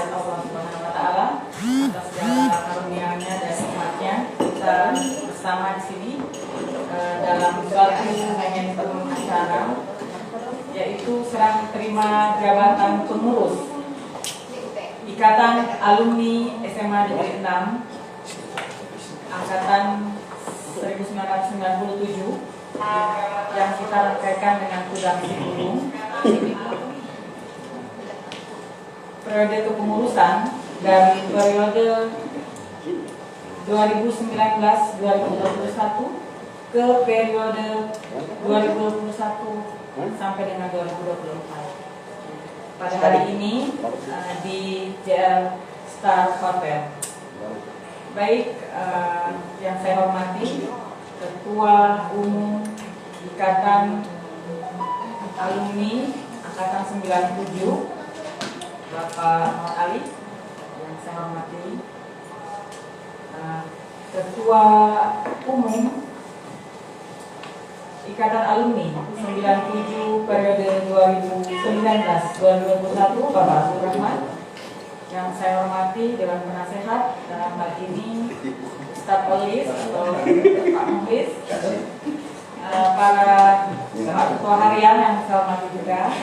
kehadirat Allah Subhanahu wa taala atas segala karunia-Nya dan nikmat-Nya. Kita bersama di sini dalam suatu momentum acara, yaitu serah terima jabatan pengurus Ikatan Alumni SMA Negeri 6 Angkatan 1997 yang kita rangkaikan dengan kudang Sidulung. Periode kepengurusan dari periode 2019-2021 ke periode 2021 sampai dengan 2024. Pada hari ini di JL Star Hotel. Baik, yang saya hormati Ketua Umum Ikatan Alumni Angkatan 97 Bapak Muhammad Ali, yang saya hormati Ketua Umum Ikatan Alumni 97 periode 2019-2021 Bapak Abdul Rahman, yang saya hormati Dewan Penasehat dalam hal ini Staf Olis atau Pak Muhlis, para ketua harian yang saya hormati juga,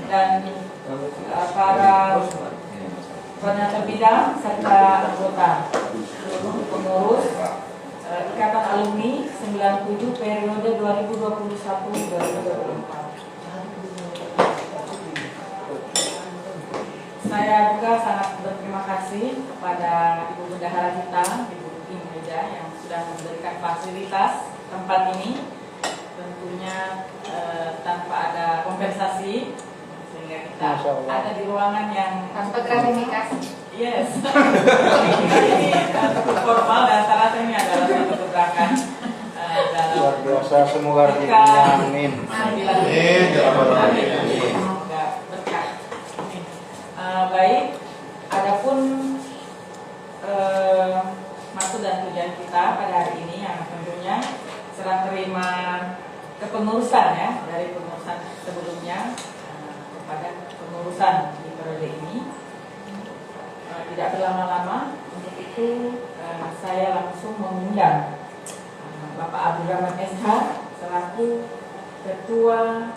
dan para koordinator bidang serta anggota seluruh pengurus Ikatan Alumni 97 periode 2021-2024. Saya juga sangat berterima kasih kepada Ibu Bendahara kita, Ibu Imelda, yang sudah memberikan fasilitas tempat ini, tentunya tanpa ada kompensasi, sehingga kita ada di ruangan yang tanpa gratifikasi. Yes. Ini cukup formal dan saya rasa ini adalah satu keberakan dalam luar biasa. Semoga rezekinya amin. Semoga berkah. Baik, adapun maksud dan tujuan kita pada hari ini yang tentunya serah terima kepengurusan ya, dari pengurusan sebelumnya kepada pengurusan di periode ini. Tidak berlama-lama, untuk itu saya langsung mengundang Bapak Abdul Rahman SH selaku Ketua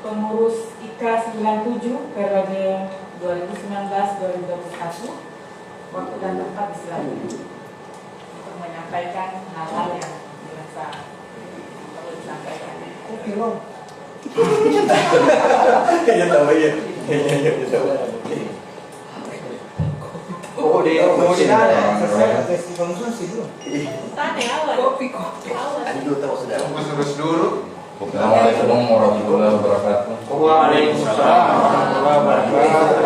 Pengurus IKA 97 periode 2019-2021. Waktu dan tempat disilahkan untuk menyampaikan hal-hal yang dirasa perlu disampaikan. Ya tahu ya. Oh, dia mau dinada. Selesai sesi konsumsi dulu. Tanya awal. Kopi. Aduh, tahu sudah. Terus dulu. Assalamualaikum warahmatullahi wabarakatuh. Waalaikumsalam warahmatullahi wabarakatuh.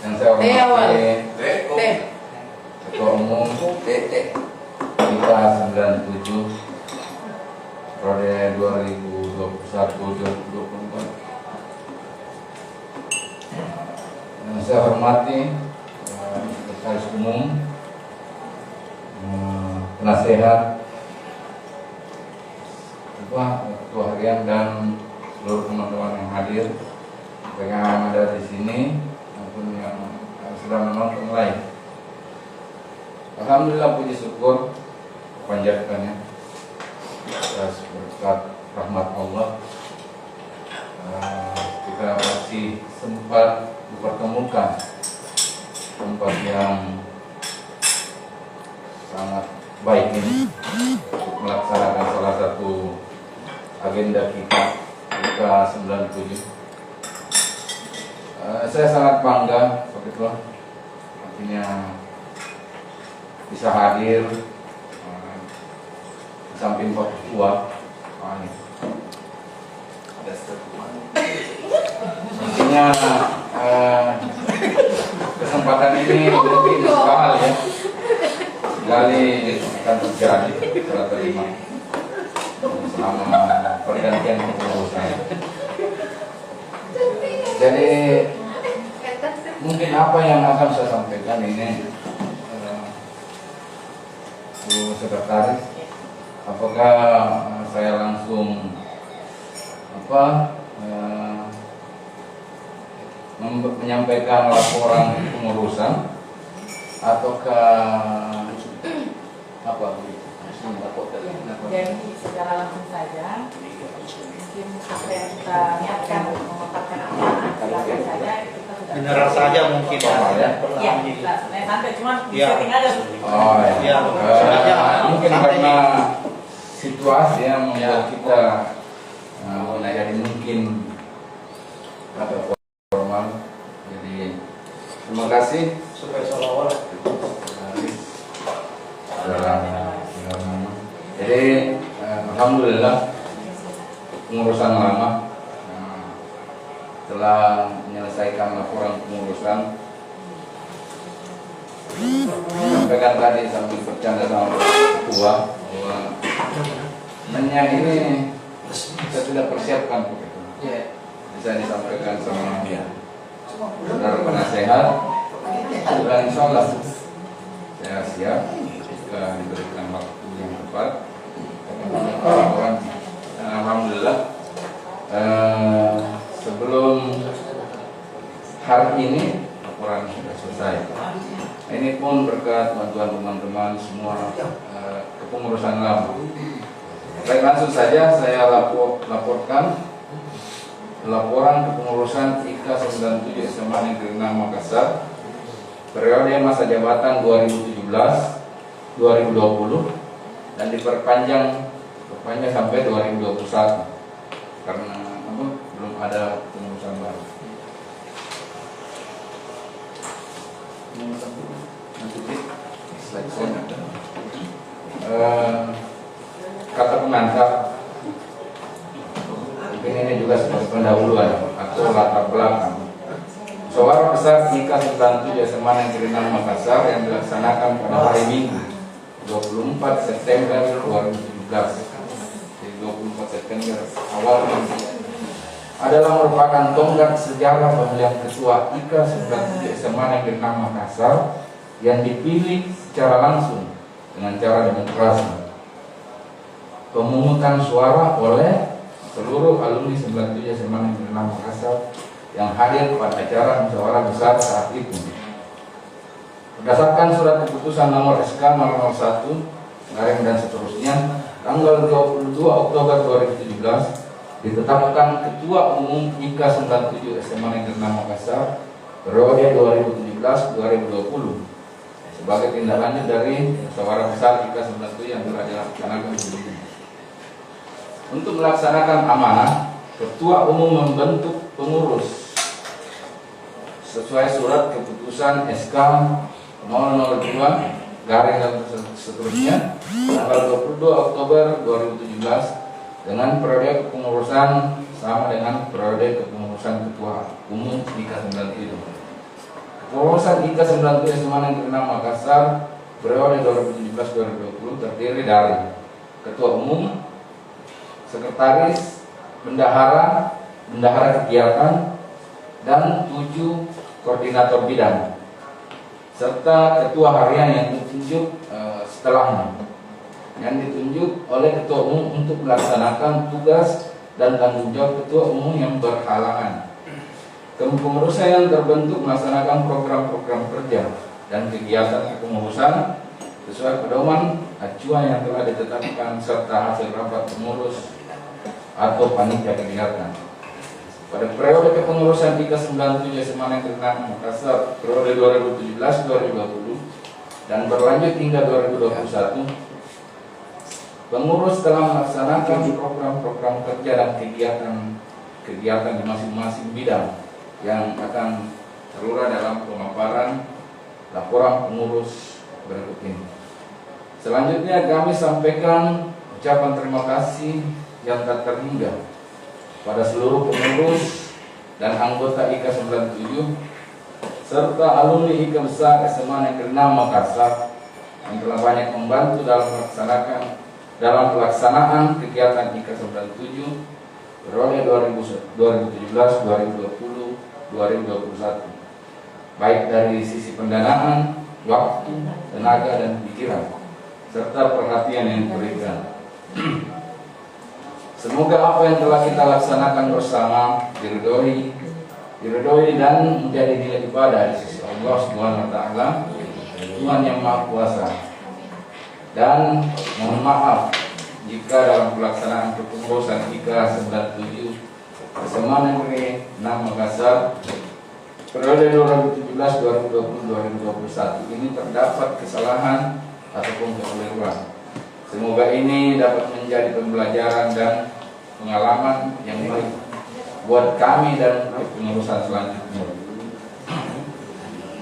Yang saya hormati Ketua Umum IKA 97 periode 2021-2024. Yang saya hormati Sekretaris Umum, penasehat, ketua harian dan seluruh teman-teman yang hadir, baik yang ada di sini maupun yang sedang menonton live. Alhamdulillah, puji syukur panjatkannya atas berkat rahmat Allah. Kita masih sempat dipertemukan tempat yang sangat baik ini untuk melaksanakan salah satu agenda kita IKA 97. Saya sangat bangga seperti itu, artinya bisa hadir di samping Pak Ketua. Intinya kesempatan ini mungkin sekali ya, sekali akan terjadi setelah terima selama pergantian kepengurusan. Jadi mungkin apa yang akan saya sampaikan ini, Bu Sekretaris, apakah saya langsung menyampaikan laporan pengurusan ataukah apa? Jadi secara langsung saja, mungkin apa yang kita niatkan memaparkan amanah, silakan saja kita sudah. General saja mungkin ya. Ya, santai cuma Ya. setting aja. Oh Ya, mungkin santai. karena situasi yang membuat kita jadi mungkin ada formal. Jadi terima kasih. Supaya seolah-olah. Jadi alhamdulillah pengurusan lama telah menyelesaikan laporan pengurusan. Sampaikan tadi sambil bercanda sama ketua bahwa sebenarnya ini kita sudah persiapkan begitu. Bisa disampaikan sama saudara penasehat. Dan insya Allah saya siap jika diberikan waktu yang tepat. Dan alhamdulillah sebelum hari ini laporan sudah selesai. Ini pun berkat bantuan teman-teman semua kepengurusan lama. Baik, langsung saja saya laporkan laporan kepengurusan IK 97 SMA Negeri 6 Makassar periode masa jabatan 2017-2020 dan diperpanjang sampai 2021 karena belum ada pengurusan baru. Kata pengantar mungkin ini juga sebagai pendahuluan atau latar belakang. Musyawarah besar IK 97 SMA Negeri 6 Makassar yang dilaksanakan pada hari Minggu 24 September 2017. Jadi 24 September awal adalah merupakan tonggak sejarah pemilihan ketua IK 97 SMA Negeri 6 Makassar yang dipilih secara langsung dengan cara demokrasi. Pemungutan suara oleh seluruh alumni 97 SMA Negeri 6 Makassar yang hadir pada acara musyawarah besar saat itu. Berdasarkan surat keputusan nomor SK 001 garing dan seterusnya tanggal 22 Oktober 2017 ditetapkan Ketua Umum IK 97 SMA Negeri 6 Makassar periode 2017-2020 sebagai tindak lanjut dari musyawarah besar IK 97 yang telah dilaksanakan sebelumnya. Untuk melaksanakan amanah, Ketua Umum membentuk pengurus sesuai surat keputusan SK 002 garing dan seterusnya tanggal 22 Oktober 2017 dengan periode kepengurusan sama dengan periode kepengurusan Ketua Umum IK 97. Kepengurusan IK 97 SMA Negeri 6 Makassar periode 2017-2020 terdiri dari Ketua Umum, Sekretaris, Bendahara kegiatan, dan 7 koordinator bidang, serta ketua harian yang ditunjuk setelahnya, yang ditunjuk oleh Ketua Umum untuk melaksanakan tugas dan tanggung jawab Ketua Umum yang berhalangan. Kepengurusan yang terbentuk melaksanakan program-program kerja dan kegiatan kepengurusan sesuai pedoman acuan yang telah ditetapkan serta hasil rapat pengurus atau panitia kegiatan. Pada periode kepengurusan IK 97 SMA Negeri 6 Makassar periode 2017-2020 dan berlanjut hingga 2021, pengurus telah melaksanakan program-program kerja dan kegiatan di masing-masing bidang yang akan terurah dalam pemaparan laporan pengurus berikut ini. Selanjutnya kami sampaikan ucapan terima kasih yang tak terhingga pada seluruh pengurus dan anggota IK 97 serta alumni IK besar SMA Negeri 6 Makassar yang telah banyak membantu dalam pelaksanaan kegiatan IK 97 periode 2017-2020-2021 baik dari sisi pendanaan, waktu, tenaga, dan pikiran serta perhatian yang diberikan. Semoga apa yang telah kita laksanakan bersama diridhoi, diridhoi dan menjadi nilai ibadah di sisi Allah Subhanahu wa taala, Tuhan yang Maha Kuasa. Dan mohon maaf jika dalam pelaksanaan kepengurusan IKA 97 SMA Negeri 6 Makassar periode 2017-2020-2021 ini terdapat kesalahan ataupun kekeliruan. Semoga ini dapat menjadi pembelajaran dan pengalaman yang baik buat kami dan kepengurusan selanjutnya.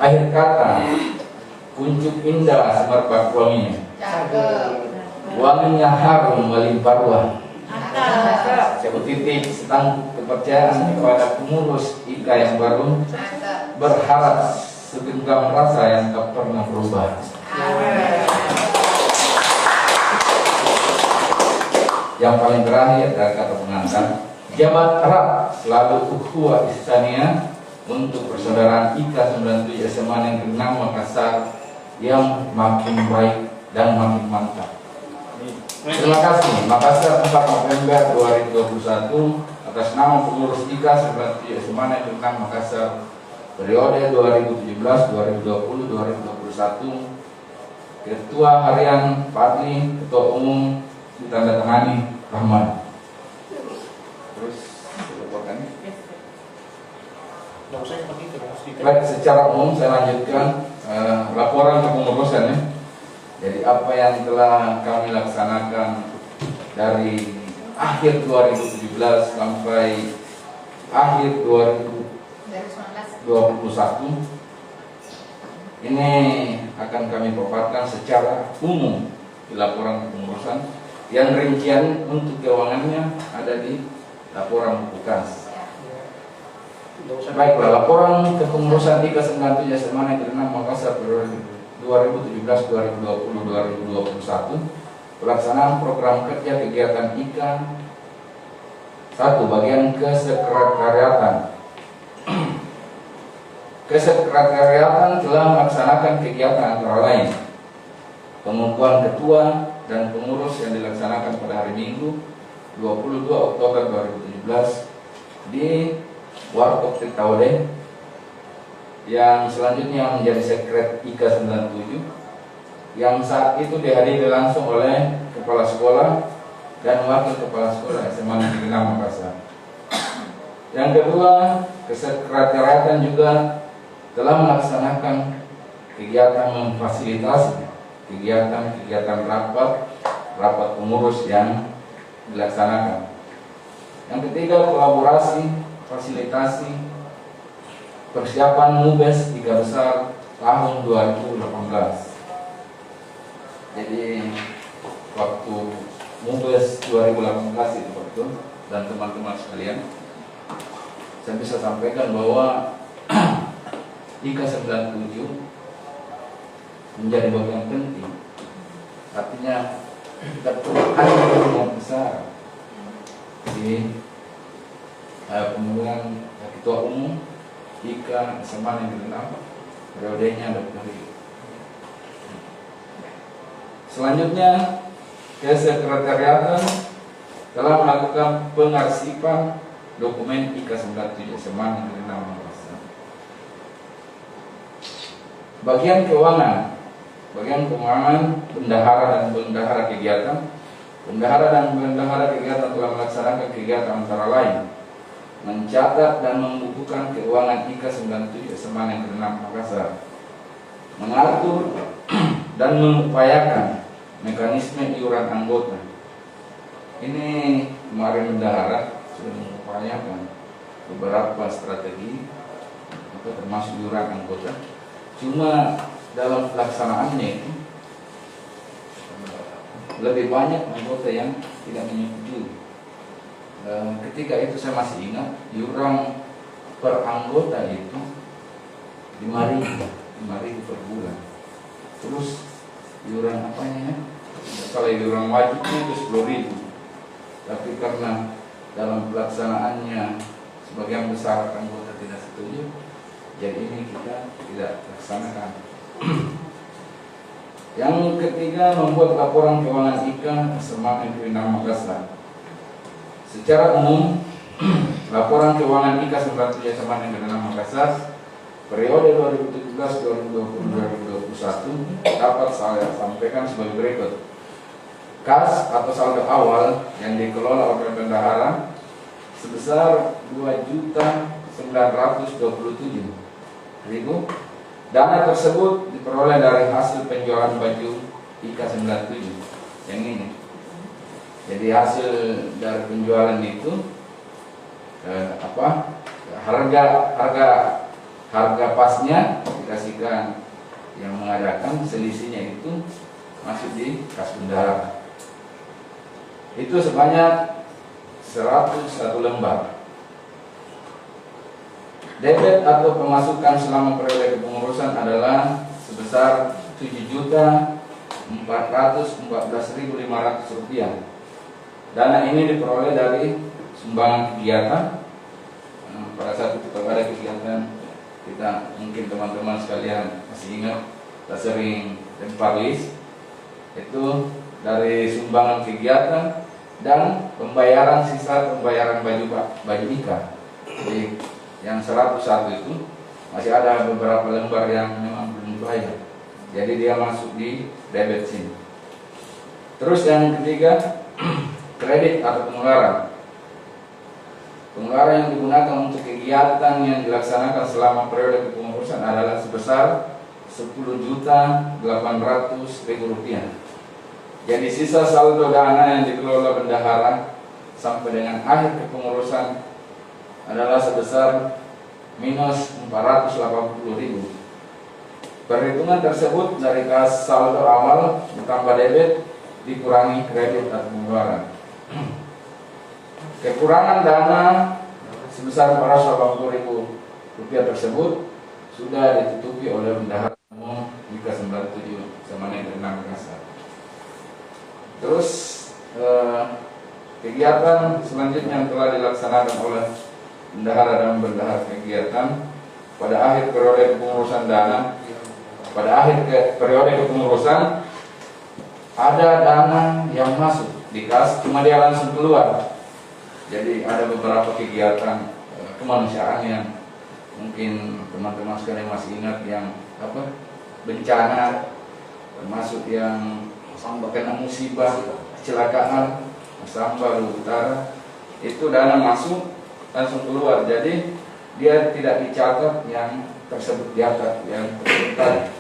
Akhir kata, kuncup indah semerbak wanginya, wanginya harum melimpah ruah. Titik setangkup kepercayaan kepada pengurus IKA yang baru, berharap segenggam rasa yang tak pernah berubah. Yang paling terakhir dari kata pengantar, jabat erat selalu ukhuwah ihsaniyah untuk persaudaraan IKA 97 SMA Negeri 6 Makassar yang makin baik dan makin mantap. Terima kasih. Makassar 4 November 2021 atas nama pengurus IKA 97 SMA Negeri 6 Makassar periode 2017-2020-2021, Ketua Harian Fadli, Ketua Umum ditandatangani Rahman. Terus dilaporkan. Baik, secara umum saya lanjutkan laporan kepengurusan ya. Jadi apa yang telah kami laksanakan dari akhir 2017 sampai akhir 2021 ini akan kami paparkan secara umum di laporan kepengurusan, yang rincian untuk keuangannya ada di laporan buku kas. Baiklah, laporan kepengurusan IKA 97 SMA Negeri 6 Makassar periode 2017-2020-2021, pelaksanaan program kerja kegiatan IKA. 1. Bagian kesekretariatan. Kesekretariatan telah melaksanakan kegiatan antara lain pengukuhan ketua dan pengurus yang dilaksanakan pada hari Minggu 22 Oktober 2017 di Warkop Tirtawade, yang selanjutnya menjadi sekret IKA 97 yang saat itu dihadiri langsung oleh kepala sekolah dan wakil kepala sekolah SMA Negeri 6 Makassar. Yang kedua, kesekretariatan juga telah melaksanakan kegiatan memfasilitasi kegiatan rapat pengurus yang dilaksanakan. Yang ketiga, kolaborasi, fasilitasi persiapan MUBES 3 besar tahun 2018. Jadi waktu MUBES 2018 itu waktu, dan teman-teman sekalian, saya bisa sampaikan bahwa IKA 97 menjadi bagian penting. Artinya kita perlu yang besar di pemilihan ketua umum IKA SMA Negeri 6 periodenya Dr. Selanjutnya, kesekretariatan telah melakukan pengarsipan dokumen IKA 97 SMA Negeri 6 Makassar. Bagian keuangan, bendahara dan bendahara kegiatan. Bendahara dan bendahara kegiatan telah melaksanakan kegiatan antara lain mencatat dan membukukan keuangan IKA 97 SMA Negeri 6 Makassar, mengatur dan mengupayakan mekanisme iuran anggota. Ini kemarin bendahara sudah mengupayakan beberapa strategi termasuk iuran anggota. Cuma dalam pelaksanaannya itu lebih banyak anggota yang tidak menyetujui. Ketika itu saya masih ingat iuran per anggota itu 5.000 per bulan. Terus iuran apanya ya? Kalau iuran wajibnya itu 10.000. Tapi karena dalam pelaksanaannya sebagian besar anggota tidak setuju, jadi ini kita tidak laksanakan. Yang ketiga, membuat laporan keuangan IKA SMA Negeri 6 Makassar. Secara umum, laporan keuangan IKA 97 SMA Negeri 6 Makassar periode 2017-2020-2021 dapat saya sampaikan sebagai berikut. Kas atau saldo awal yang dikelola oleh bendahara sebesar 2.927.000. Dana tersebut diperoleh dari hasil penjualan baju IKA 97 yang ini. Jadi hasil dari penjualan itu harga pasnya dikasihkan yang mengadakan, selisihnya itu masuk di kas bendahara. Itu sebanyak 101 lembar. Debit atau pemasukan selama periode kepengurusan adalah sebesar Rp7.414.500. Dana ini diperoleh dari sumbangan kegiatan. Pada saat itu ada kegiatan kita, mungkin teman-teman sekalian masih ingat, kita sering tempalis, itu dari sumbangan kegiatan dan pembayaran sisa pembayaran baju IKA. Jadi yang 101 itu masih ada beberapa lembar yang memang belum bayar, jadi dia masuk di debit sini. Terus yang ketiga, kredit atau pengeluaran. Pengeluaran yang digunakan untuk kegiatan yang dilaksanakan selama periode kepengurusan adalah sebesar Rp10.800.000. Jadi sisa saldo dana yang dikelola bendahara sampai dengan akhir kepengurusan adalah sebesar minus 480.000. Perhitungan tersebut dari kas saldo awal ditambah debit dikurangi kredit atau pengeluaran. Kekurangan dana sebesar Rp480.000 tersebut sudah ditutupi oleh bendahara umum IKA 97 SMA Negeri 6 Makassar. Terus kegiatan selanjutnya yang telah dilaksanakan oleh bendahara dan bendahara kegiatan pada akhir periode kepengurusan dana. Pada akhir periode kepengurusan ada dana yang masuk di kas, cuma dia langsung keluar. Jadi ada beberapa kegiatan kemanusiaan yang mungkin teman-teman sekalian masih ingat, yang bencana, termasuk yang kena musibah, kecelakaan, Samba Utara, itu dana masuk langsung keluar. Jadi dia tidak dicatat yang tersebut di atas, yang tersebut.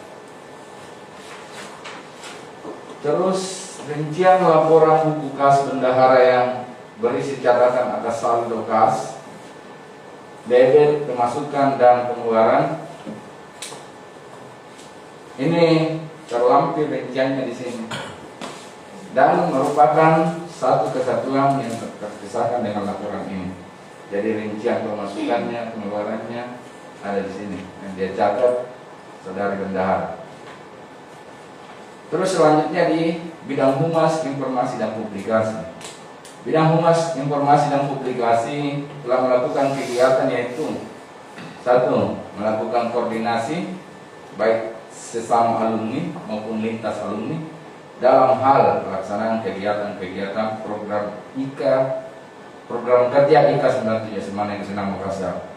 Terus rincian laporan buku kas bendahara yang berisi catatan atas saldo kas, debit, pemasukan dan pengeluaran. Ini terlampir rinciannya di sini dan merupakan satu kesatuan yang terpisahkan dengan laporan ini. Jadi rincian pemasukannya, pengeluarannya ada di sini yang dia catat saudara bendahara. Terus selanjutnya di bidang humas, informasi dan publikasi. Bidang humas, informasi dan publikasi telah melakukan kegiatan yaitu: 1. Melakukan koordinasi baik sesama alumni maupun lintas alumni dalam hal pelaksanaan kegiatan-kegiatan program kerja IKA 97 SMA Negeri 6 Makassar.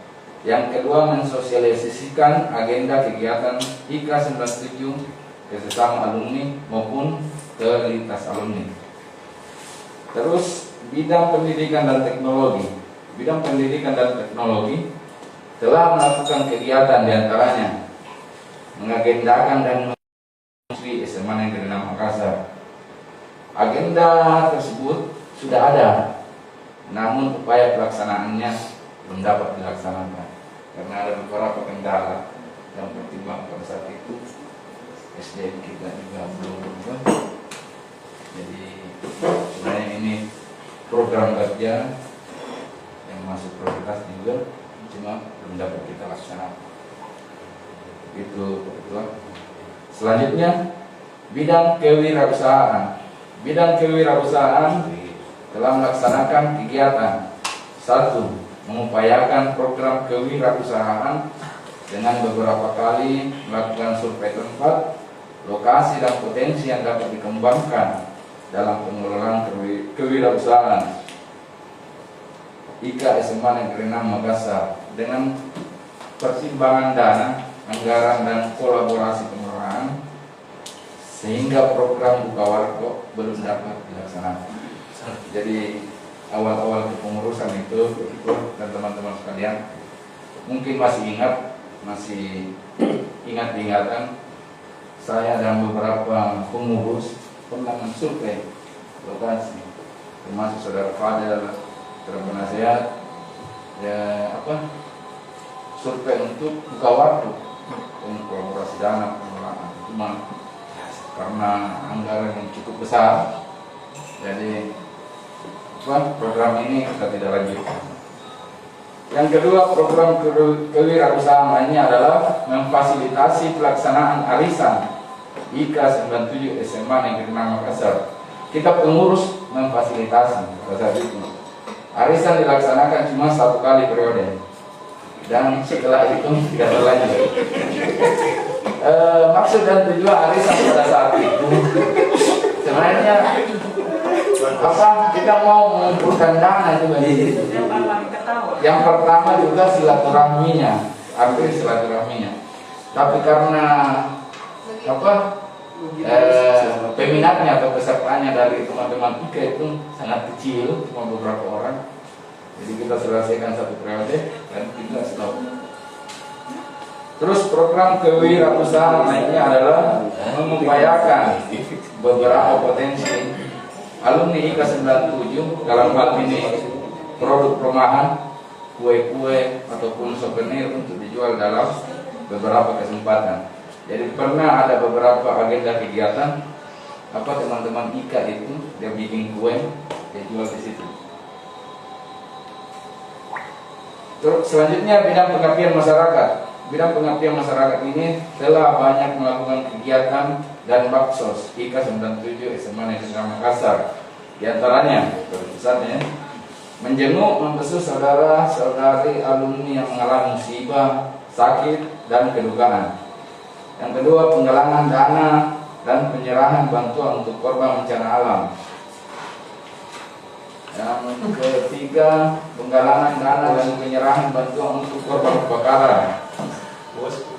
Yang kedua, mensosialisasikan agenda kegiatan IKA 97 ke sesama alumni maupun ke lintas alumni. Terus bidang pendidikan dan teknologi. Bidang pendidikan dan teknologi telah melakukan kegiatan diantaranya mengagendakan dan menguji SMA Negeri 6 Makassar. Agenda tersebut sudah ada, namun upaya pelaksanaannya belum dapat dilaksanakan karena ada beberapa kendala yang pertimbangan pada saat itu. SDM kita juga belum berubah. Jadi sebenarnya ini program kerja yang masuk prioritas juga, cuma belum dapat kita laksanakan. Itu kebetulan. Selanjutnya bidang kewirausahaan. Bidang kewirausahaan telah melaksanakan kegiatan: 1. Mengupayakan program kewirausahaan dengan beberapa kali melakukan survei tempat, lokasi dan potensi yang dapat dikembangkan dalam pengelolaan kewirausahaan. IKA SMA Negeri 6 Makassar dengan pertimbangan dana, anggaran dan kolaborasi pengelolaan sehingga program Buka Warkop belum dapat dilaksanakan. Jadi awal-awal kepengurusan itu dan teman-teman sekalian mungkin masih ingat diingatan saya dan beberapa pengurus pernah mensurvei lokasi, termasuk saudara Fadel, saudara penasihat, survei untuk buka waktu untuk kolaborasi dana pengelolaan. Cuma karena anggaran yang cukup besar, jadi program ini kita tidak lanjutkan. Yang kedua, program kewirausahaan lainnya adalah memfasilitasi pelaksanaan arisan IKA 97 SMA Negeri 6 Makassar. Kita pengurus memfasilitasi pada saat itu. Arisan dilaksanakan cuma 1 kali periode, dan setelah itu tidak berlanjut. Maksud dan tujuan arisan pada saat itu sebenarnya kita mau mengumpulkan dana juga di situ. Yang pertama juga silaturahminya, arti silaturahminya. Tapi karena peminatnya atau pesertanya dari teman-teman IKA itu sangat kecil, cuma beberapa orang. Jadi kita selesaikan 1 periode dan kita stop. Terus program kewirausahaan lainnya adalah mengupayakan beberapa potensi alumni IKA 97 dalam hal ini produk rumahan, kue-kue ataupun souvenir untuk dijual dalam beberapa kesempatan. Jadi pernah ada beberapa agenda kegiatan teman-teman IKA itu dia bikin kue, dia jual di situ. Terus selanjutnya bidang pengabdian masyarakat. Bidang pengabdian masyarakat ini telah banyak melakukan kegiatan dan baksos IKA 97 SMA Negeri 6 Makassar. Di antaranya, terbesarnya menjenguk membesuk saudara-saudari alumni yang mengalami musibah, sakit, dan kedukaan. Yang kedua, penggalangan dana dan penyerahan bantuan untuk korban bencana alam. Yang ketiga, penggalangan dana dan penyerahan bantuan untuk korban kebakaran.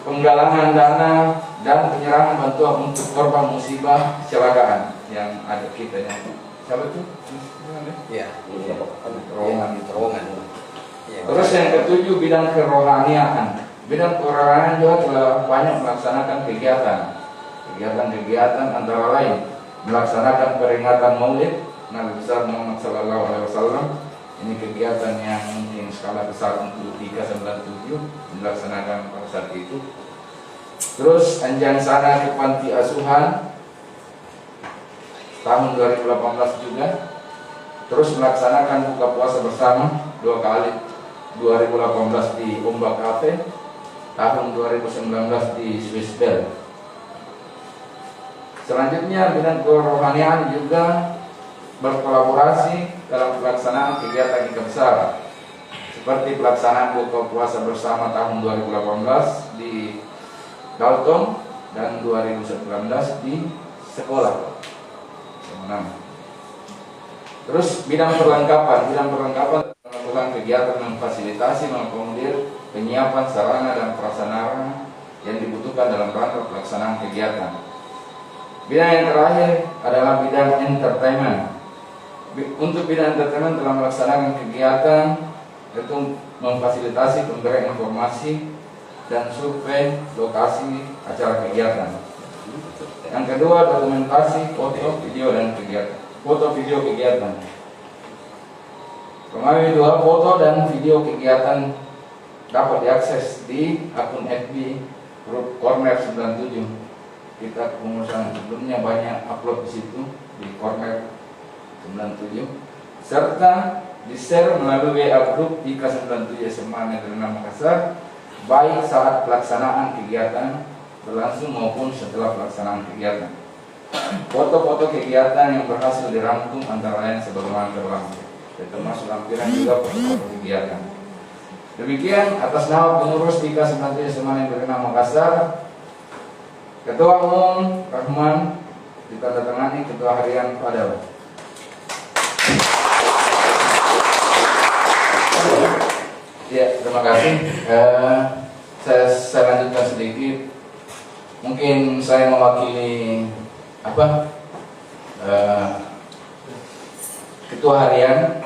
Penggalangan dana dan penyerahan bantuan untuk korban musibah kecelakaan yang ada kita yang siapa itu? Iya. Terowongan. Terus yang ketujuh, bidang kerohaniaan. Bidang kerohaniaan juga telah banyak melaksanakan kegiatan antara lain melaksanakan peringatan Maulid Nabi besar Muhammad Sallallahu Alaihi Wasallam. Ini kegiatan yang mungkin skala besar untuk IKA 97 dilaksanakan pada saat itu. Terus anjansana ke panti asuhan tahun 2018 juga. Terus melaksanakan buka puasa bersama 2 kali, 2018 di Ombak Cafe, tahun 2019 di Swiss Bell. Selanjutnya bidang kerohanian juga berkolaborasi dalam pelaksanaan kegiatan IKA besar seperti pelaksanaan buka puasa bersama tahun 2018 di Dalton dan 2019 di sekolah. Terus bidang perlengkapan melakukan kegiatan memfasilitasi mengakomodir penyiapan sarana dan prasarana yang dibutuhkan dalam rangka pelaksanaan kegiatan. Bidang yang terakhir adalah bidang entertainment. Untuk bidang entertainment telah melaksanakan kegiatan yaitu memfasilitasi pemberian informasi dan survei lokasi acara kegiatan. Yang kedua, dokumentasi foto video kegiatan. Kemarin 2 foto dan video kegiatan dapat diakses di akun FB Grup Corner 97. Kita kepengurusan sebelumnya banyak upload di situ di Corner 97, serta di-share melalui WA Grup IKA 97 SMA Negeri 6 Makassar, baik saat pelaksanaan kegiatan berlangsung maupun setelah pelaksanaan kegiatan. Foto-foto kegiatan yang berhasil dirangkum antara lain sebagaimana berlangsung, termasuk lampiran juga foto-foto kegiatan. Demikian atas nama pengurus IKA 97 SMA Negeri 6 Makassar, Ketua Umum Rahman ditandatangani Ketua Harian Fadel. Ya, terima kasih. Saya lanjutkan sedikit. Mungkin saya mewakili ketua harian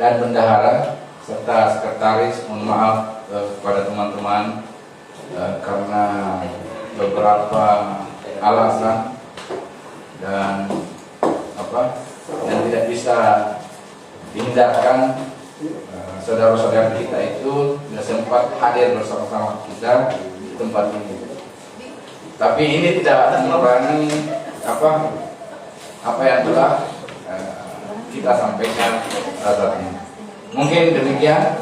dan bendahara serta sekretaris. Mohon maaf kepada teman-teman karena beberapa alasan dan yang tidak bisa dihindarkan. Saudara-saudara kita itu tidak sempat hadir bersama-sama kita di tempat ini. Tapi ini tidak mengurangi apa yang telah kita sampaikan saat ini. Mungkin demikian.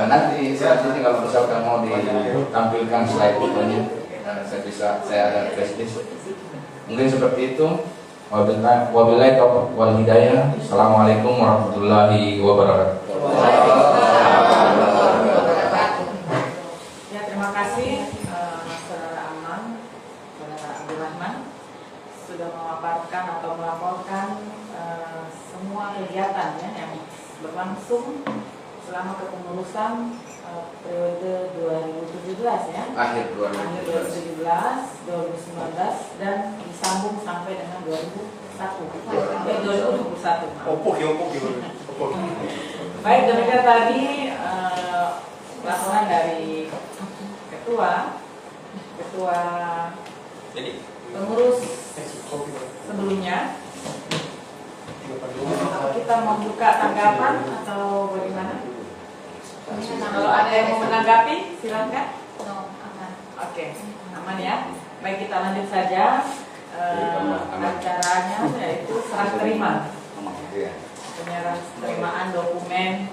Nanti selanjutnya kalau misalkan mau ditampilkan slide fotonya, saya ada flashdisk. Mungkin seperti itu. Wabillahi taufiq wal hidayah. Assalamualaikum warahmatullahi wabarakatuh. Ya, terima kasih Saudara Aman, Saudara Abdul Rahman sudah memaparkan atau melaporkan semua kegiatan ya, yang berlangsung selama kepengurusan periode 2017 ya. Akhir 2017, 2019 dan disambung sampai dengan 2021. Baik, demikian tadi laporan dari ketua pengurus sebelumnya. Kita membuka tanggapan atau bagaimana? Kalau ada yang mau menanggapi, silakan. Oke, aman ya. Baik, kita lanjut saja. Acaranya yaitu serah terima, penerimaan dokumen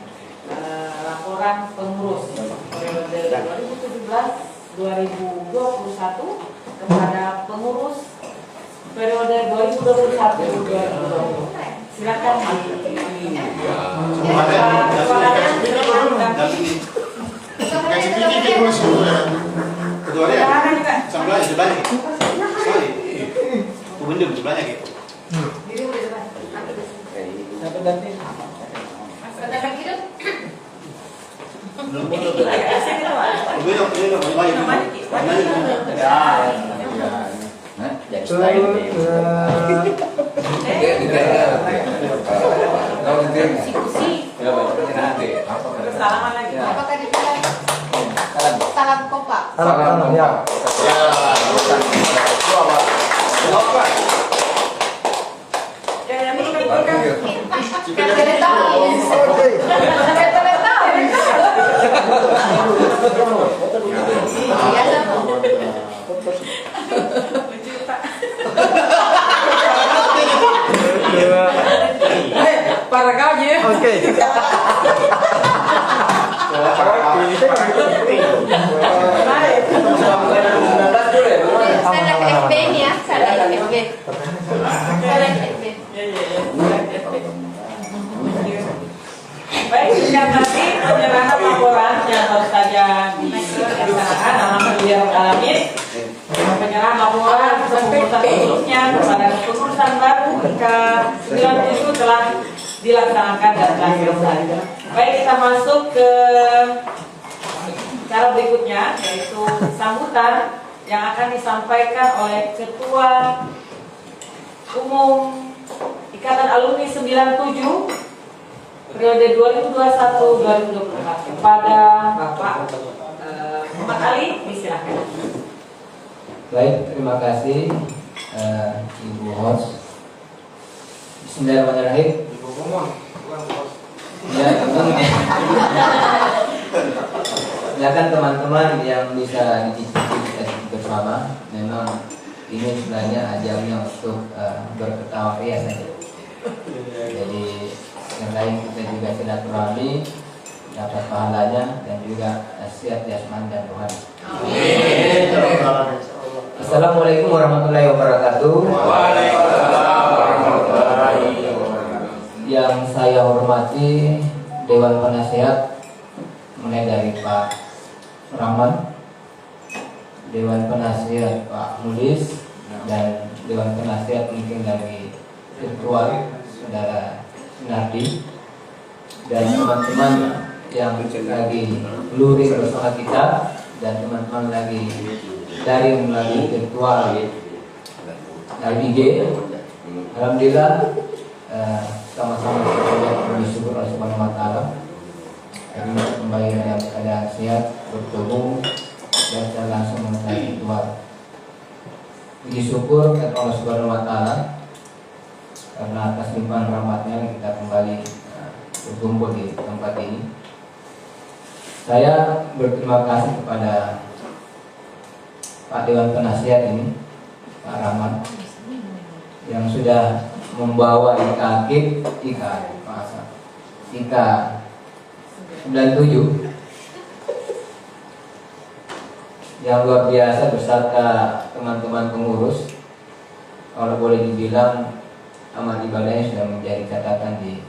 laporan pengurus periode 2017-2021 kepada pengurus periode 2021-2020. Silakan. Salaman lagi. Apakah dibilang salam kompak? Salam ya. Para kau je. Oke. Saya lihat FB ini ya, saya lihat FB. Saya lihat FB. Baik, sejak tadi penyerahan laporan yang baru saja dilaksanakan alhamdulillah alamin. Penyerahan laporan kepengurusan sebelumnya kepada kepengurusan baru jika 97 telah dilaksanakan dan telah selesai. Baik, kita masuk ke cara berikutnya, yaitu sambutan yang akan disampaikan oleh Ketua Umum Ikatan Alumni 97 periode 2021-2024 kepada Bapak Muhammad Ali, silakan. Baik, terima kasih Ibu host. Bismillahirrahmanirrahim. Ya, silakan teman-teman yang bisa dicicipi kita bersama. Memang ini sebenarnya ajarnya untuk berketawa ria saja. Jadi yang lain kita juga silaturahmi, dapat pahalanya dan juga sehat jasmani dan rohani. Assalamualaikum warahmatullahi wabarakatuh. Waalaikumsalam warahmatullahi wabarakatuh. Yang saya hormati Dewan Penasehat, mulai dari Pak Rahman, Dewan Penasehat Pak Mulis, dan Dewan Penasehat mungkin dari Ketua Saudara Nardi, dan teman-teman yang lagi luring bersama kita dan teman-teman lagi daring melalui virtual LBG. Alhamdulillah sama-sama kita bersyukur Allah Subhanahu wa taala. Hari ini kembali dalam keadaan sehat, bertemu dan secara langsung mengetahui Tuhan. Puji syukur kepada Allah Subhanahu wa taala karena atas limpahan rahmatnya kita kembali berkumpul di tempat ini. Saya berterima kasih kepada Pak Dewan Penasihat ini, Pak Rahman, yang sudah membawa IKA 97 yang luar biasa beserta teman-teman pengurus. Kalau boleh dibilang amal ibadahnya sudah menjadi catatan di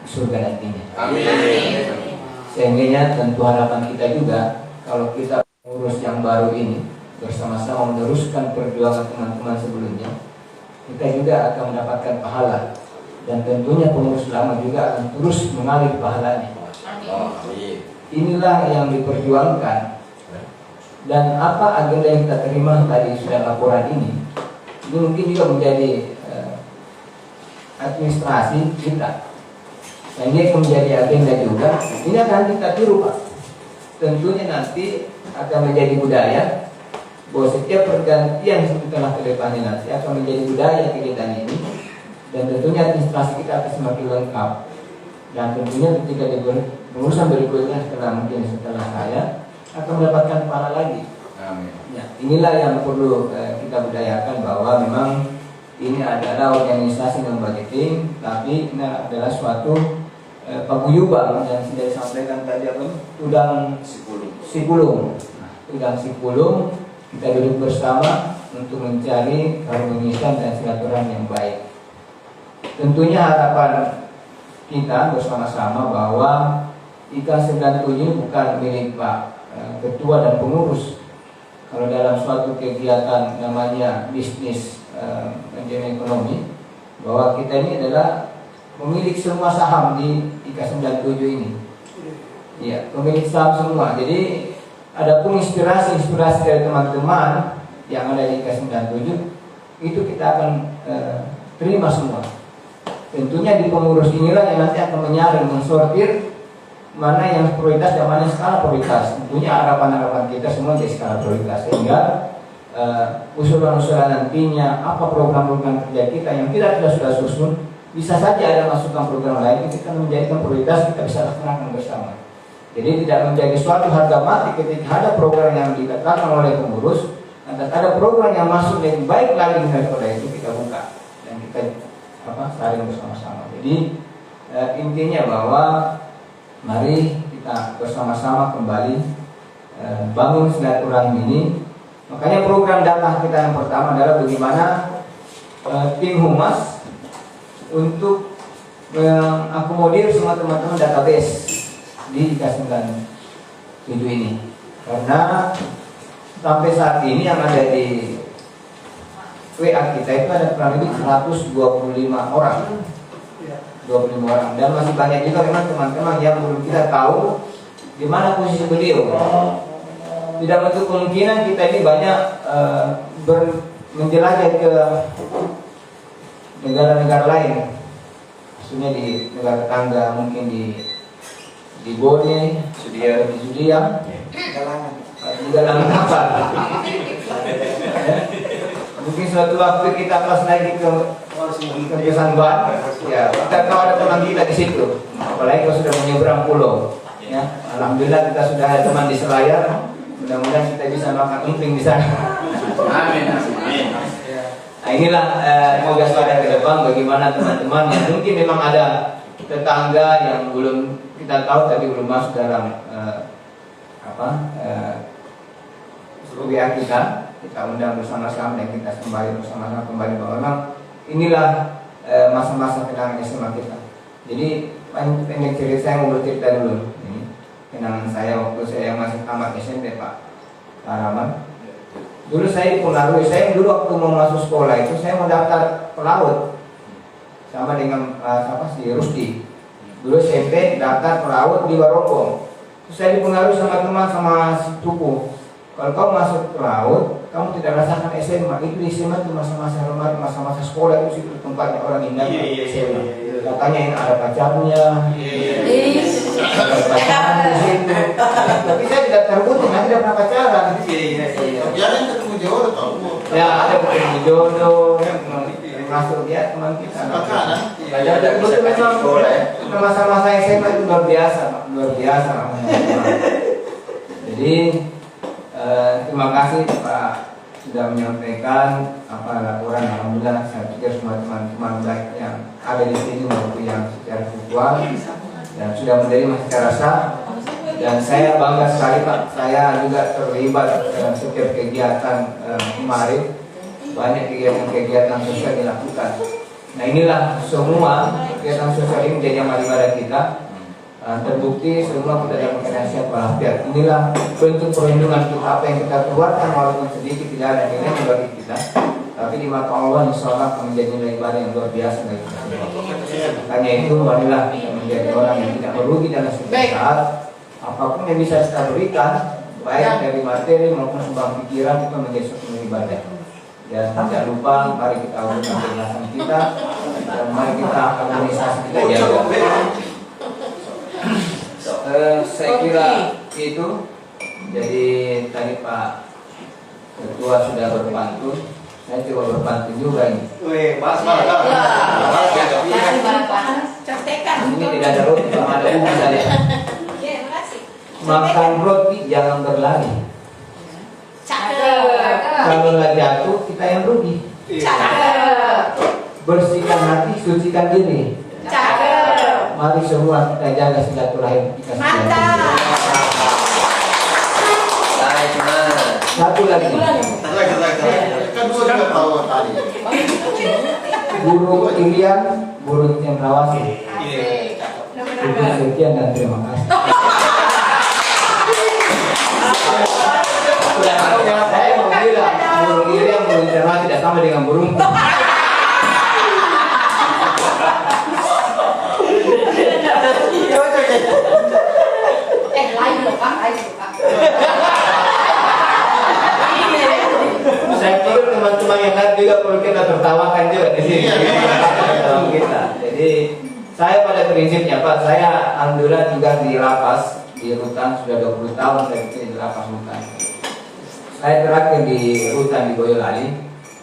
surga nantinya. Amin. Sehingga tentu harapan kita juga kalau kita pengurus yang baru ini bersama-sama meneruskan perjuangan teman-teman sebelumnya, kita juga akan mendapatkan pahala dan tentunya pengurus lama juga akan terus mengalir pahalanya. Inilah yang diperjuangkan. Dan apa agenda yang kita terima tadi sudah laporan ini mungkin juga menjadi administrasi kita. Dan ini menjadi agenda juga. Ini akan kita tiru, Pak. Tentunya nanti akan menjadi budaya bahwa setiap pergantian setelah ke depannya nanti akan menjadi budaya kegiatan ini. Dan tentunya administrasi kita akan semakin lengkap. Dan tentunya ketika di pengurusan berikutnya setelah saya akan mendapatkan pahala lagi. Amin. Ya, inilah yang perlu kita budayakan bahwa memang ini adalah organisasi non budgeting, tapi ini adalah suatu paguyuban yang sudah disampaikan tadi Tudang Sipulung. Tudang Sipulung, kita duduk bersama untuk mencari harmonisan dan silaturahmi yang baik. Tentunya harapan kita bersama-sama bahwa IKA 97 bukan milik Pak Ketua dan pengurus. Kalau dalam suatu kegiatan namanya bisnis manajemen ekonomi, bahwa kita ini adalah pemilik semua saham di IKA 97 ini. Iya, pemilik saham semua. Jadi adapun inspirasi dari teman-teman yang ada di IKA 97 itu kita akan terima semua. Tentunya di pengurus inilah yang nanti akan menyaring, mensortir mana yang prioritas dan mana yang skala prioritas. Tentunya harapan-harapan kita semua di skala prioritas, sehingga usulan-usulan nantinya apa program-program kerja kita yang kita sudah susun, bisa saja ada masukan program lain kita menjadikan prioritas, kita bisa laksanakan bersama. Jadi tidak menjadi suatu harga mati ketika ada program yang dikatakan oleh pengurus, dan ada program yang masuk lebih baik lagi daripada itu, kita buka dan kita saling bersama-sama. Jadi intinya bahwa mari kita bersama-sama kembali bangun silaturahmi ini. Makanya program dakwah kita yang pertama adalah bagaimana tim humas untuk mengakomodir semua teman-teman database di IKA 97 ini. Karena sampai saat ini yang ada di WA kita itu ada kurang lebih 125 orang. 25 orang, dan masih banyak juga memang teman-teman yang belum kita tahu di mana posisi beliau. Tidak menutup kemungkinan kita ini banyak menjelajah ke negara-negara lain, maksudnya di negara tetangga, mungkin di Bone, di Sudia, di Galangan kapal. Mungkin suatu waktu kita pas lagi ke Kesanban, ya kita tahu ada teman kita di situ. Apalagi kalau sudah menyeberang pulau, ya. Alhamdulillah kita sudah ada teman di Selayar. Mudah-mudahan kita bisa makan emping di sana. Amin. Nah inilah tugas pada ke depan, bagaimana teman-teman yang mungkin memang ada tetangga yang belum kita tahu tapi belum masuk dalam WA kita undang bersama-sama dan kita kembali bersama-sama kembali bahwa memang inilah masa-masa kenangan SMA kita. Jadi pendek cerita, saya mau bercerita dulu. Ini kenangan saya waktu saya masih tamat SMP, Pak Rahman. Dulu saya dipengaruhi, saya dulu waktu mau masuk sekolah itu saya mau daftar pelaut sama dengan si Rusdi. dulu SMP daftar pelaut di Barombong. Terus saya dipengaruhi sama teman sama sepupu. Kalau kamu masuk ke laut, kamu tidak rasakan SMA. Itu di SMA itu masa-masa remaja, masa-masa sekolah itu situ tempatnya orang indah. SMA. Katanya ini ada pacarnya, ada pacaran di situ. Tapi saya tidak terbukti, saya tidak pernah pacaran. Jangan ketemu jodoh tau. Ya ada ketemu jodoh, masuk dia teman kita. Ada betul memang masa-masa SMA itu luar biasa, Pak. Luar biasa. Jadi terima kasih Pak sudah menyampaikan laporan. Alhamdulillah saya pikir semua teman-teman baik yang ada di sini maupun yang secara virtual dan sudah menerima secara sah. Dan saya bangga sekali Pak, saya juga terlibat dalam setiap kegiatan kemarin. Banyak kegiatan-kegiatan sosial dilakukan. Nah inilah semua kegiatan sosial ini menjadi amal ibadah kita. Terbukti semua kita dapat nasihat walafiat. Inilah bentuk perlindungan kita, apa yang kita keluarkan walaupun sedikit tidak ada nilai bagi kita, tapi di mata Allah insya Allah akan menjadi nilai ibadah yang luar biasa bagi kita semua. Makanya itu marilah kita menjadi orang yang tidak merugi dalam setiap saat. Apapun yang bisa kita berikan, baik dari materi maupun sumbang pikiran, itu menjadi suatu ibadah. Dan tidak lupa mari kita ubahkan kebiasaan kita dan mari kita organisasi kita jaga. Saya kira itu. Jadi tadi Pak Ketua sudah berpantun, saya coba berpantun juga ini. Ini tidak ada roti, cuma ada ubi saja. Makan roti jangan berlari. Kalau lagi jatuh kita yang rugi. Bersihkan hati, sucikan diri. Mari semua kita jaga silaturahim kita. Satu lagi. Kan dua juga tahu tadi. Guru Irian, guru Cendrawasih. Sekian dan terima kasih. Saya mau bilang guru Irian, guru Cendrawasih tidak sama dengan burung. Lain loh Pak, lain loh Pak. Saya pikir teman-teman yang lain juga perlu kita tertawakan juga di sini. Kita. Jadi saya pada prinsipnya Pak, saya alhamdulillah juga di lapas di rutan sudah 20 tahun saya di lapas rutan. Saya terakhir di rutan di Boyolali,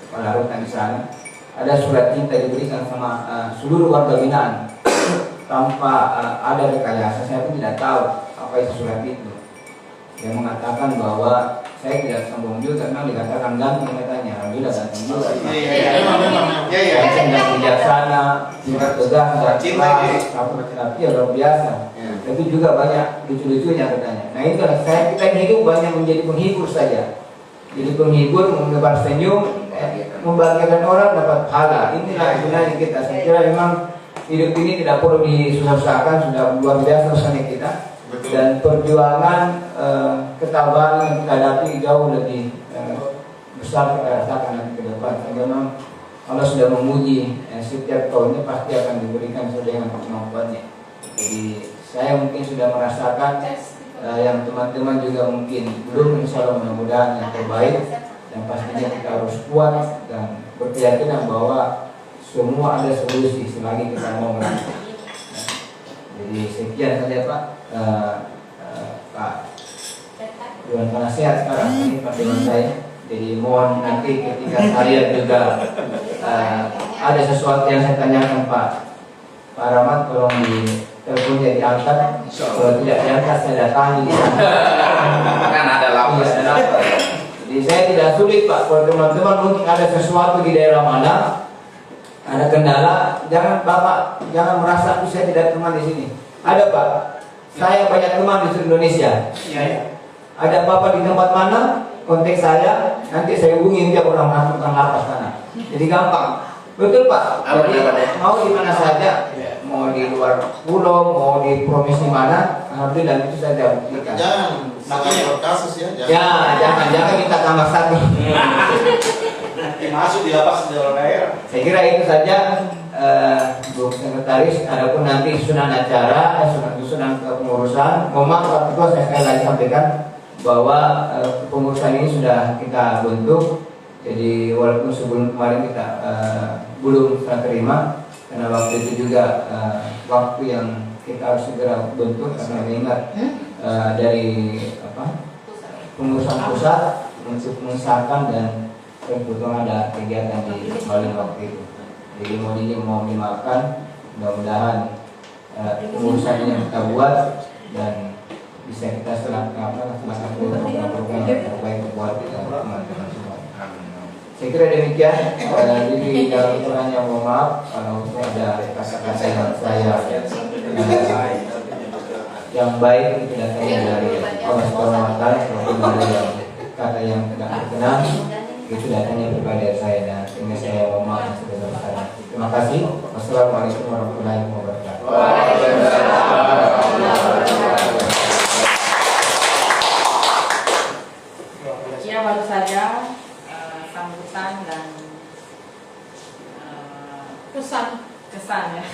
kepala rutan di sana. Ada surat cinta diberikan sama seluruh warga binaan tanpa ada rekayasa. Saya pun tidak tahu apa itu surat itu. Yang mengatakan bahwa saya tidak sombong juga karena dikatakan ganteng katanya. Alhamdulillah ganteng juga. Dan bijaksana, sifat tegas, dan terapi luar biasa. Tapi juga banyak lucu-lucunya katanya. Nah itu kita hidup banyak menjadi penghibur saja. Jadi penghibur, mengebar senyum, membahagiakan orang dapat pahala. Inilah sebenarnya kita. Saya kira memang hidup ini tidak perlu disusah-susahkan, sudah luar biasa usahanya kita. Dan perjuangan ketabahan yang kita hadapi jauh lebih besar kita rasakan nanti ke depan. Memang Allah sudah memuji setiap tahunnya pasti akan diberikan sesuai dengan kemampuannya. Jadi saya mungkin sudah merasakan yang teman-teman juga mungkin belum, insya Allah mudah-mudahan yang terbaik. Dan pastinya kita harus kuat dan berkeyakinan bahwa semua ada solusi selagi kita mau melakukan. Jadi sekian saja Pak. Pak Dewan Penasehat sekarang ini Pak Dewan saya. Jadi mohon nanti ketika saya juga ada sesuatu yang saya tanyakan Pak Rahmat, tolong di teleponnya diangkat. Kalau tidak diangkat saya datangi. Kan ada lapas. Jadi saya tidak sulit Pak. Kalau teman-teman mungkin ada sesuatu di daerah mana, ada kendala, jangan Bapak jangan merasa saya tidak teman di sini. Ada Pak. Saya banyak teman di seluruh Indonesia. Ada Bapak di tempat mana, kontak saya, nanti saya hubungi dia orang masuk ke lapas sana. Jadi gampang. Betul Pak. Jadi mau di mana saja, mau di luar pulau, mau di provinsi mana, alhamdulillah itu saya buktikan. Jangan sangat kasus ya. Ya, jangan minta tambah satu. Nanti masuk di lapas di daerah. Saya kira itu saja. Bu Sekretaris, adapun nanti susunan acara, susunan kepengurusan, mohon maaf Pak Ketua, saya sekali lagi sampaikan bahwa kepengurusan ini sudah kita bentuk. Jadi walaupun sebelum kemarin kita belum serah terima, karena waktu itu juga waktu yang kita harus segera bentuk karena mengingat dari pengurusan pusat untuk mengesahkan dan kebetulan ada kegiatan di Bali waktu itu. Jadi mau dimaafkan, mudah-mudahan pengurusan yang kita buat dan bisa kita laksanakan program yang terbaik buat teman-teman semua. Saya kira demikian. Jadi dalam ukurannya mohon maaf kalau ada kata-kata yang saya yang baik itu datangnya dari Allah Subhanahu wa taala, kalau ada yang kata yang tidak berkenan itu datangnya kepada saya dan ini saya mohon maaf sebesar-besarnya. Terima kasih. Wassalamualaikum warahmatullahi wabarakatuh. Ya, baru saja sambutan dan kesan ya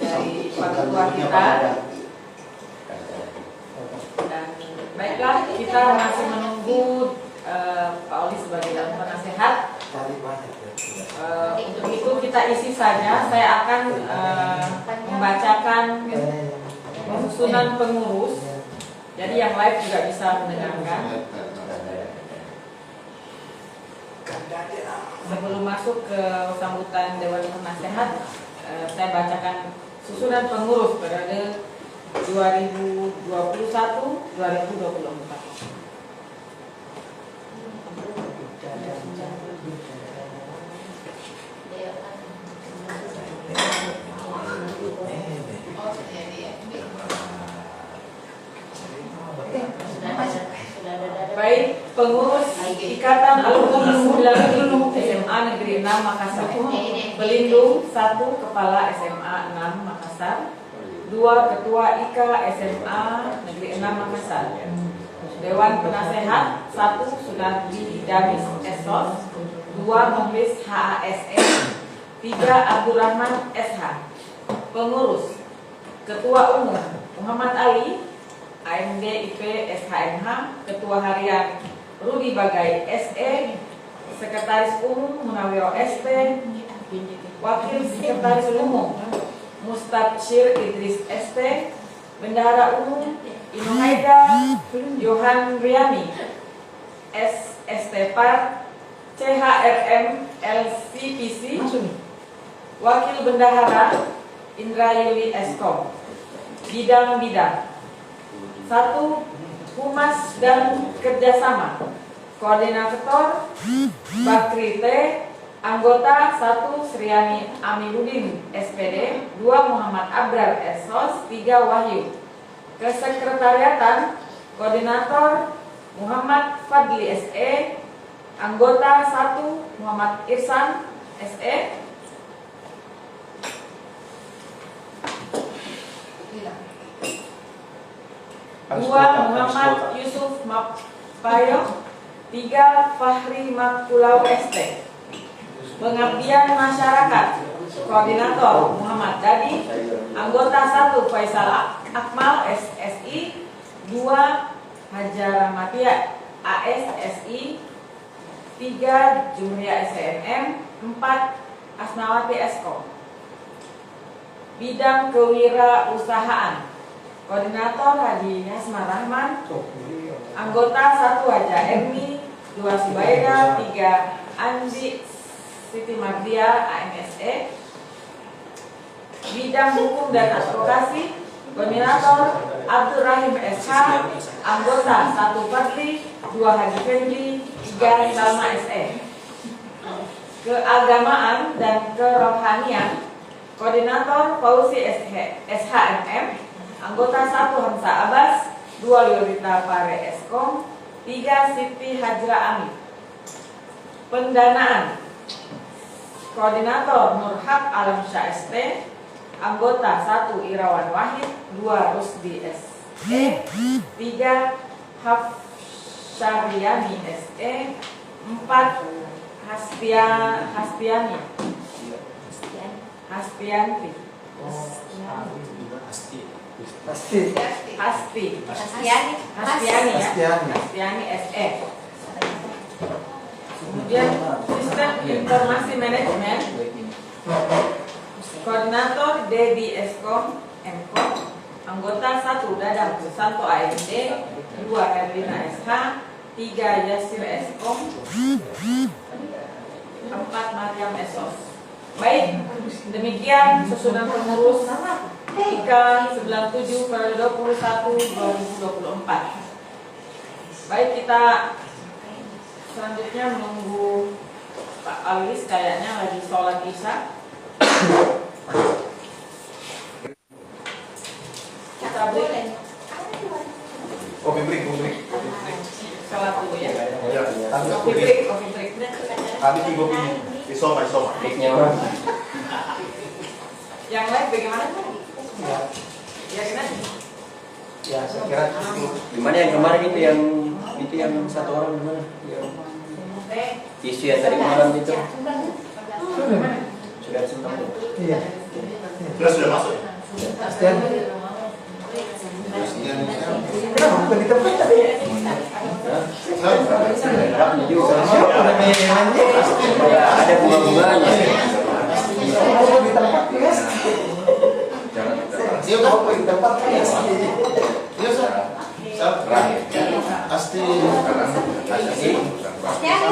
dari Pak Ketua kita. Dan baiklah, kita masih menunggu Pak Oli sebagai dalam penasehat. Untuk itu kita isi saja. Saya akan membacakan susunan pengurus. Jadi yang live juga bisa mendengarkan. Sebelum masuk ke sambutan Dewan Penasehat, saya bacakan susunan pengurus periode 2021-2024. Baik, pengurus Ikatan Alumni 90 SMA Negeri 6 Makassar. Pelindung 1 Kepala SMA 6 Makassar, 2 Ketua IKA SMA Negeri 6 Makassar. Dewan Penasehat 1 Sunardi Damis SOS, 2 Muhlis HASE, 3 Abdurrahman SH. Pengurus Ketua Umum Muhammad Ali AMD IP SHMH, Ketua Harian Rudi Bagai SE, Sekretaris Umum Munawiro ST, Wakil Sekretaris Umum Mustabsyir Idris ST, Bendahara Umum Inu Haida Yohan Riani SST Par, CHRM LCPC, Wakil Bendahara Indra Yuli Eskom. Bidang-bidang 1. Humas dan Kerjasama. Koordinator Bakri T. Anggota 1 Sriani Amiruddin SPD, 2 Muhammad Abrar SOS, 3 Wahyu. Kesekretariatan Koordinator Muhammad Fadli SE, Anggota 1 Muhammad Irsan SE, 2 Muhammad Yusuf Mapayo, 3 Fahri Makulau ST. Pengabdian Masyarakat Koordinator Muhammad Dadi, Anggota 1 Faisal Akmal SSI, 2 Hajar Rahmatia AS SI, 3 Jumria SNM, 4 Asnawati Eskom. Bidang Kewirausahaan Koordinator Hadi Yasmar Rahman, Anggota 1 Haja Ermi, 2 Subaida, 3 Andi Siti Mardia AMSE. Bidang Hukum dan Advokasi Koordinator Abdul Rahim SH, Anggota 1 Fadli, 2 Haji Fendi, 3 Salma SE. Keagamaan dan Kerohanian Koordinator Fauzi SHMM, Anggota 1 Hamsa Abbas, 2 Yolita Pare Eskom, 3 Siti Hajra Amin. Pendanaan Koordinator Nurhak Alam Syah ST, Anggota 1 Irawan Wahid, 2 Rusdi SE, 3 Hafsyariani SE, 4 Hastiani Hastianti. Pasti. Hasti. Hastiani. Hastiani ya. Hastiani. Hastiani SE. Kemudian Sistem Informasi Manajemen, Koordinator Dedi Eskom Mkom, anggota 1 Dadang Susanto AMD, 2 Herlina SH, 3 Yasir Eskom, 4 Mariam Esos. Baik, demikian susunan pengurus IKA 97 periode 2021-2024. Baik, kita selanjutnya menunggu Pak Alis, kayaknya lagi sholat isya. Kita break. Kopi break. Sholat dulu ya. Ya. Kopi break. Kami di kopi. Isoma. Yang lain bagaimana? Ya gimana? Ya, saya kira gimana yang kemarin itu yang satu orang gimana? Yang isu yang tadi malam itu sudah sempat. Iya. Sudah masuk ya? Kenapa bukan di tempat tadi? Rapnya juga. Ada bunga-bunganya. Di tempat ya? Iya kan? Di tempat ya? Iya Asti. Hastiani.